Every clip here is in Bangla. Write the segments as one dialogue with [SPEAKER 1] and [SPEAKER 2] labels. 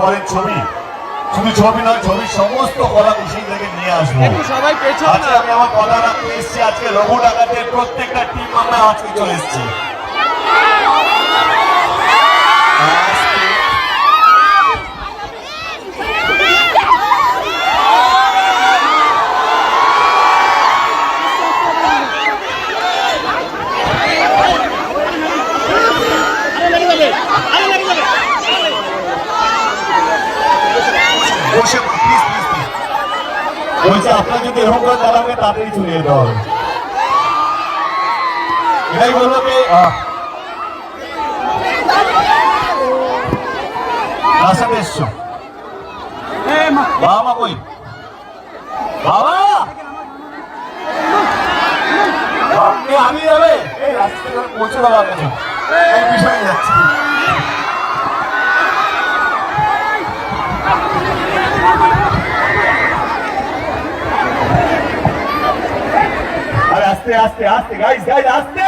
[SPEAKER 1] পরের ছবি, শুধু ছবি নয়, ছবির সমস্ত কলা কুশলী থেকে নিয়ে আসবো। আজকে আমি আমার কথা রাখতে এসেছি, আজকে রঘু ডাকাতের প্রত্যেকটা টিম আমরা আজকে চলে এসেছি। বলছে আপনার যদি এরকম করে চালাবে তাড়াতাড়ি চলে যেতে হবে। এটাই বললো কি রাস্তাতে এসছো বাবা, কই বাবা আমি যাবে এই রাস্তাতে পৌঁছে দেওয়ার কাছে এই বিষয়ে যাচ্ছি। আস্তে আস্তে আস্তে গাইস গাইস আস্তে।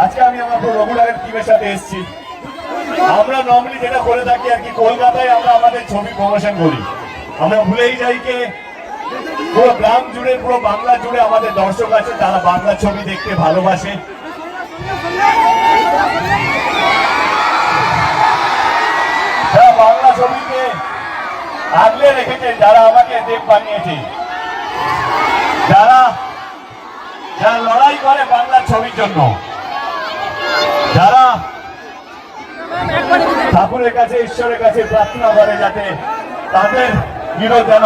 [SPEAKER 1] আজকে আমি আমার রঘু ডাকাত টিমের সাথে এসেছি। আমরা নর্মালি যেটা করে থাকি আর কি, কলকাতায় আমরা আমাদের ছবি প্রমোশন করি। আমরা ভুলেই যাই যে পুরো গ্রাম জুড়ে, পুরো বাংলা জুড়ে আমাদের দর্শক আছে যারা বাংলা ছবি দেখতে ভালোবাসে। যারা বাংলা ছবিকে আগলে রেখেছে, যারা আমাকে দেব বানিয়েছে, যারা যারা লড়াই করে বাংলা ছবির জন্য, যারা ঠাকুরের কাছে, ঈশ্বরের কাছে প্রার্থনা করে যাতে তাদের হিরো যেন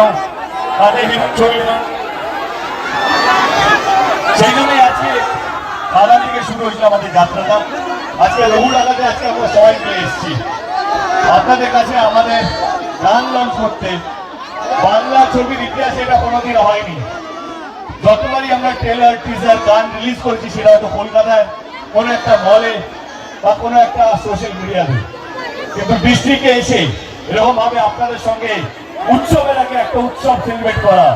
[SPEAKER 1] তাদের হিরো ছবি, সেই জন্যই আজকে বাগান থেকে শুরু হয়েছিল আমাদের যাত্রাটা। আজকে রঘু ডাকাতে আজকে আমরা সবাই মিলে এসেছি আপনাদের কাছে আমাদের গান লঞ্চ করতে। বাংলা ছবির ইতিহাসে এটা কোনোদিন হয়নি। যতবারই আমরা ট্রেলার, টিজার, গান রিলিজ করেছি সেটা হয়তো কলকাতায় কোনো একটা মলে বা কোনো একটা সোশ্যাল মিডিয়াতে, কিন্তু ডিস্ট্রিক্টে এসে এরকম ভাবে আপনাদের সঙ্গে উৎসবের আগে একটা উৎসব সেলিব্রেট করা